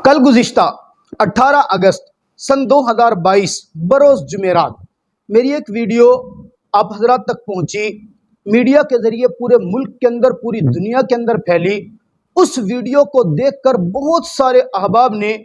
کل گزشتہ 18 اگست سن 2022 بروز جمعرات میری ایک ویڈیو آپ حضرات تک پہنچی، میڈیا کے ذریعے پورے ملک کے اندر پوری دنیا کے اندر پھیلی۔ اس ویڈیو کو دیکھ کر بہت سارے احباب نے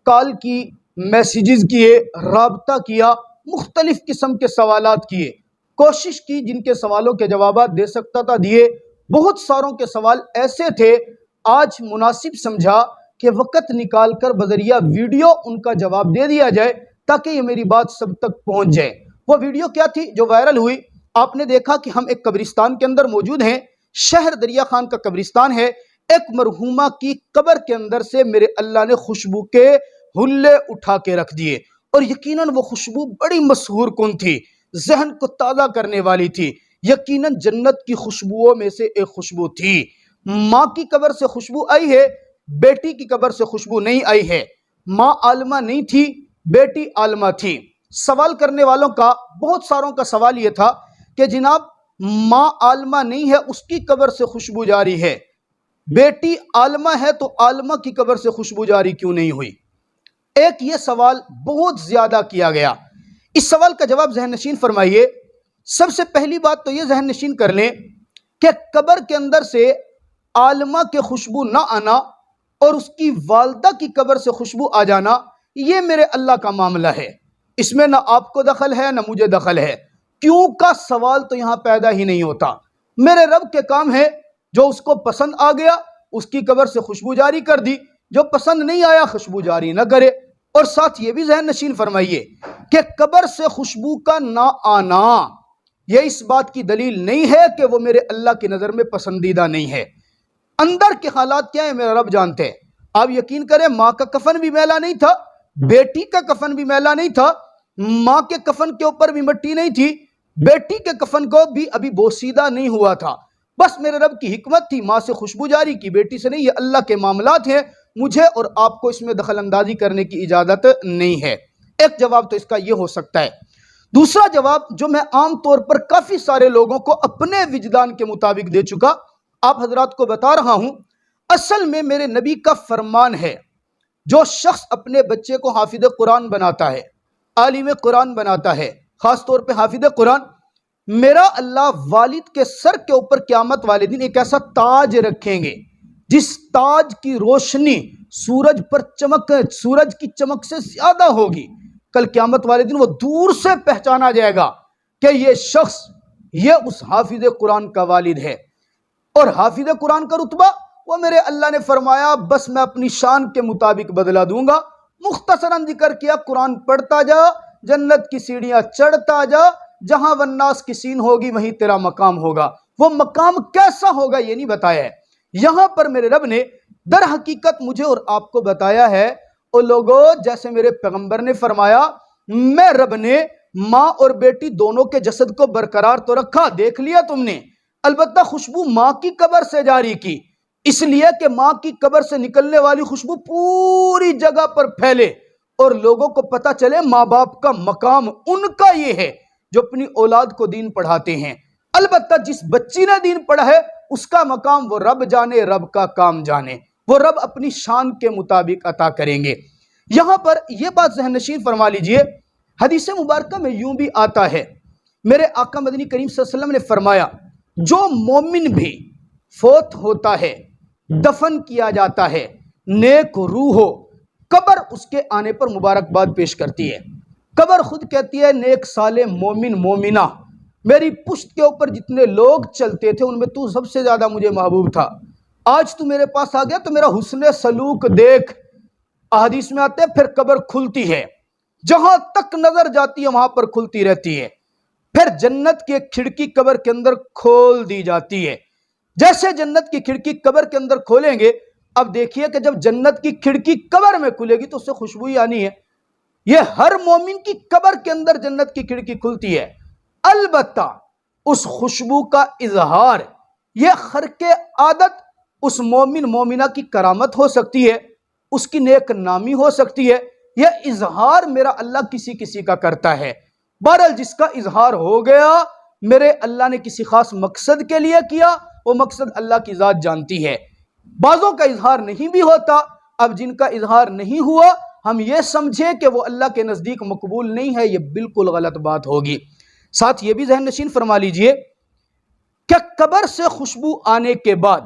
کال کی، میسیجز کیے، رابطہ کیا، مختلف قسم کے سوالات کیے، کوشش کی جن کے سوالوں کے جوابات دے سکتا تھا دیے۔ بہت ساروں کے سوال ایسے تھے، آج مناسب سمجھا کہ وقت نکال کر بذریعہ ویڈیو ان کا جواب دے دیا جائے تاکہ یہ میری بات سب تک پہنچ جائے۔ وہ ویڈیو کیا تھی جو وائرل ہوئی؟ آپ نے دیکھا کہ ہم ایک قبرستان کے اندر موجود ہیں، شہر دریا خان کا قبرستان ہے۔ ایک مرحومہ کی قبر کے اندر سے میرے اللہ نے خوشبو کے حلے اٹھا کے رکھ دیے، اور یقیناً وہ خوشبو بڑی مسحور کن تھی، ذہن کو تازہ کرنے والی تھی، یقیناً جنت کی خوشبوؤں میں سے ایک خوشبو تھی۔ ماں کی قبر سے خوشبو آئی ہے، بیٹی کی قبر سے خوشبو نہیں آئی ہے۔ ماں عالمہ نہیں تھی، بیٹی عالمہ تھی۔ سوال کرنے والوں کا، بہت ساروں کا سوال یہ تھا کہ جناب ماں عالمہ نہیں ہے، اس کی قبر سے خوشبو جاری ہے، بیٹی عالمہ ہے تو عالمہ کی قبر سے خوشبو جاری کیوں نہیں ہوئی؟ ایک یہ سوال بہت زیادہ کیا گیا۔ اس سوال کا جواب ذہن نشین فرمائیے۔ سب سے پہلی بات تو یہ ذہن نشین کر لیں کہ قبر کے اندر سے عالمہ کے خوشبو نہ آنا اور اس کی والدہ کی قبر سے خوشبو آ جانا، یہ میرے اللہ کا معاملہ ہے، اس میں نہ آپ کو دخل ہے نہ مجھے دخل ہے۔ کیوں کا سوال تو یہاں پیدا ہی نہیں ہوتا۔ میرے رب کے کام ہے، جو اس کو پسند آ گیا اس کی قبر سے خوشبو جاری کر دی، جو پسند نہیں آیا خوشبو جاری نہ کرے۔ اور ساتھ یہ بھی ذہن نشین فرمائیے کہ قبر سے خوشبو کا نہ آنا یہ اس بات کی دلیل نہیں ہے کہ وہ میرے اللہ کی نظر میں پسندیدہ نہیں ہے۔ اندر کے حالات کیا ہیں میرا رب جانتے ہیں۔ آپ یقین کریں، ماں کا کفن بھی میلا نہیں تھا، بیٹی کا کفن بھی میلا نہیں تھا، ماں کے کفن کے اوپر بھی مٹی نہیں تھی، بیٹی کے کفن کو بھی ابھی بوسیدہ نہیں ہوا تھا۔ بس میرے رب کی حکمت تھی، ماں سے خوشبو جاری کی، بیٹی سے نہیں۔ یہ اللہ کے معاملات ہیں، مجھے اور آپ کو اس میں دخل اندازی کرنے کی اجازت نہیں ہے۔ ایک جواب تو اس کا یہ ہو سکتا ہے۔ دوسرا جواب جو میں عام طور پر کافی سارے لوگوں کو اپنے وجدان کے مطابق دے چکا، آپ حضرات کو بتا رہا ہوں۔ اصل میں میرے نبی کا فرمان ہے، جو شخص اپنے بچے کو حافظ قرآن بناتا ہے، عالم قرآن بناتا ہے، خاص طور پہ حافظ قرآن، میرا اللہ والد کے سر کے اوپر قیامت والے دن ایک ایسا تاج رکھیں گے جس تاج کی روشنی سورج کی چمک سے زیادہ ہوگی۔ کل قیامت والے دن وہ دور سے پہچانا جائے گا کہ یہ شخص، یہ اس حافظ قرآن کا والد ہے۔ اور حافظ قرآن کا رتبہ وہ میرے اللہ نے فرمایا بس میں اپنی شان کے مطابق بدلا دوں گا۔ مختصراً ذکر کیا، قرآن پڑھتا جا، جنت کی سیڑھیاں چڑھتا جا، جہاں والناس کی سین ہوگی وہیں تیرا مقام ہوگا۔ وہ مقام کیسا ہوگا یہ نہیں بتایا ہے۔ یہاں پر میرے رب نے در حقیقت مجھے اور آپ کو بتایا ہے، او لوگوں، جیسے میرے پیغمبر نے فرمایا، میں رب نے ماں اور بیٹی دونوں کے جسد کو برقرار تو رکھا، دیکھ لیا تم نے، البتہ خوشبو ماں کی قبر سے جاری کی، اس لیے کہ ماں کی قبر سے نکلنے والی خوشبو پوری جگہ پر پھیلے اور لوگوں کو پتہ چلے ماں باپ کا مقام ان کا یہ ہے جو اپنی اولاد کو دین پڑھاتے ہیں۔ البتہ جس بچی نے دین پڑھا ہے اس کا مقام وہ رب جانے، رب کا کام جانے، وہ رب اپنی شان کے مطابق عطا کریں گے۔ یہاں پر یہ بات ذہن نشین فرما لیجئے، حدیث مبارکہ میں یوں بھی آتا ہے، میرے آقا مدنی کریم صلی اللہ علیہ وسلم نے فرمایا، جو مومن بھی فوت ہوتا ہے، دفن کیا جاتا ہے، نیک روح ہو، قبر اس کے آنے پر مبارکباد پیش کرتی ہے۔ قبر خود کہتی ہے، نیک صالح مومن مومنہ، میری پشت کے اوپر جتنے لوگ چلتے تھے ان میں تو سب سے زیادہ مجھے محبوب تھا، آج تو میرے پاس آ گیا تو میرا حسن سلوک دیکھ۔ احادیث میں آتے ہیں پھر قبر کھلتی ہے، جہاں تک نظر جاتی ہے وہاں پر کھلتی رہتی ہے، پھر جنت کی ایک کھڑکی قبر کے اندر کھول دی جاتی ہے۔ جیسے جنت کی کھڑکی قبر کے اندر کھولیں گے، اب دیکھیے کہ جب جنت کی کھڑکی قبر میں کھلے گی تو اس سے خوشبو ہی آنی ہے۔ یہ ہر مومن کی قبر کے اندر جنت کی کھڑکی کھلتی ہے، البتہ اس خوشبو کا اظہار، یہ خرق عادت اس مومن مومنہ کی کرامت ہو سکتی ہے، اس کی نیک نامی ہو سکتی ہے، یہ اظہار میرا اللہ کسی کسی کا کرتا ہے۔ بہرحال جس کا اظہار ہو گیا، میرے اللہ نے کسی خاص مقصد کے لیے کیا، وہ مقصد اللہ کی ذات جانتی ہے۔ بعضوں کا اظہار نہیں بھی ہوتا، اب جن کا اظہار نہیں ہوا ہم یہ سمجھیں کہ وہ اللہ کے نزدیک مقبول نہیں ہے، یہ بالکل غلط بات ہوگی۔ ساتھ یہ بھی ذہن نشین فرما لیجئے کہ قبر سے خوشبو آنے کے بعد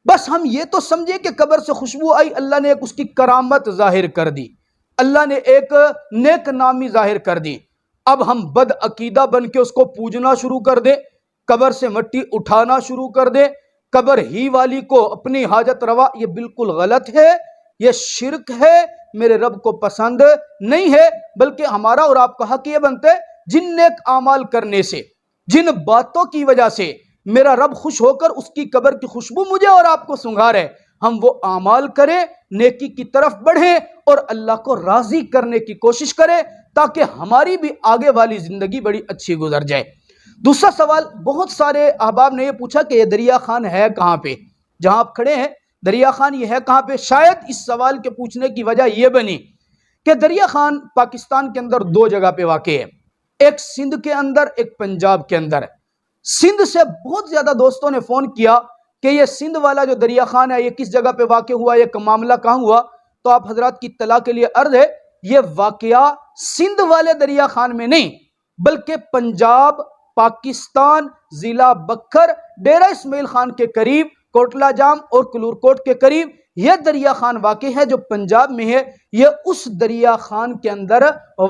بس ہم یہ تو سمجھے کہ قبر سے خوشبو آئی، اللہ نے ایک اس کی کرامت ظاہر کر دی، اللہ نے ایک نیک نامی ظاہر کر دی، اب ہم بد عقیدہ بن کے اس کو پوجنا شروع کر دیں، قبر سے مٹی اٹھانا شروع کر دیں، قبر ہی والی کو اپنی حاجت روا، یہ بالکل غلط ہے، یہ شرک ہے، میرے رب کو پسند نہیں ہے۔ بلکہ ہمارا اور آپ کا حق یہ بنتا ہے جن نیک اعمال کرنے سے، جن باتوں کی وجہ سے میرا رب خوش ہو کر اس کی قبر کی خوشبو مجھے اور آپ کو سنگھا رہے، ہم وہ اعمال کریں، نیکی کی طرف بڑھیں اور اللہ کو راضی کرنے کی کوشش کریں تاکہ ہماری بھی آگے والی زندگی بڑی اچھی گزر جائے۔ دوسرا سوال بہت سارے احباب نے یہ پوچھا کہ یہ دریا خان ہے کہاں پہ، جہاں آپ کھڑے ہیں دریا خان یہ ہے کہاں پہ؟ شاید اس سوال کے پوچھنے کی وجہ یہ بنی کہ دریا خان پاکستان کے اندر دو جگہ پہ واقع ہے، ایک سندھ کے اندر، ایک پنجاب کے اندر۔ سندھ سے بہت زیادہ دوستوں نے فون کیا کہ یہ سندھ والا جو دریا خان ہے یہ کس جگہ پہ واقع ہوا، یہ معاملہ کہاں ہوا؟ تو آپ حضرات کی اطلاع کے لیے عرض ہے یہ واقعہ سندھ والے دریا خان میں نہیں بلکہ پنجاب، پاکستان، ضلع بکھر، ڈیرہ اسماعیل خان کے قریب، کوٹلہ جام اور کلور کوٹ کے قریب یہ دریا خان واقع ہے جو پنجاب میں ہے، یہ اس دریا خان کے اندر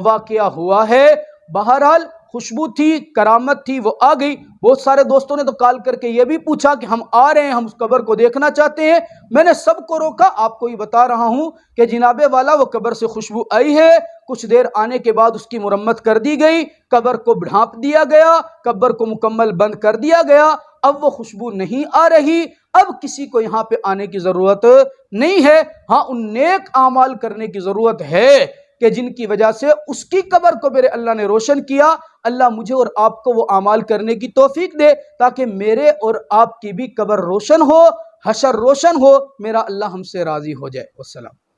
واقعہ ہوا ہے۔ بہرحال خوشبو تھی، کرامت تھی، وہ آ گئی۔ بہت سارے دوستوں نے تو کال کر کے یہ بھی پوچھا کہ ہم آ رہے ہیں، ہم اس قبر کو دیکھنا چاہتے ہیں۔ میں نے سب کو روکا، آپ کو یہ بتا رہا ہوں کہ جناب والا وہ قبر سے خوشبو آئی ہے، کچھ دیر آنے کے بعد اس کی مرمت کر دی گئی، قبر کو ڈھانپ دیا گیا، قبر کو مکمل بند کر دیا گیا، اب وہ خوشبو نہیں آ رہی، اب کسی کو یہاں پہ آنے کی ضرورت نہیں ہے۔ ہاں ان نیک اعمال کرنے کی ضرورت ہے کہ جن کی وجہ سے اس کی قبر کو میرے اللہ نے روشن کیا۔ اللہ مجھے اور آپ کو وہ اعمال کرنے کی توفیق دے تاکہ میرے اور آپ کی بھی قبر روشن ہو، حشر روشن ہو، میرا اللہ ہم سے راضی ہو جائے۔ والسلام۔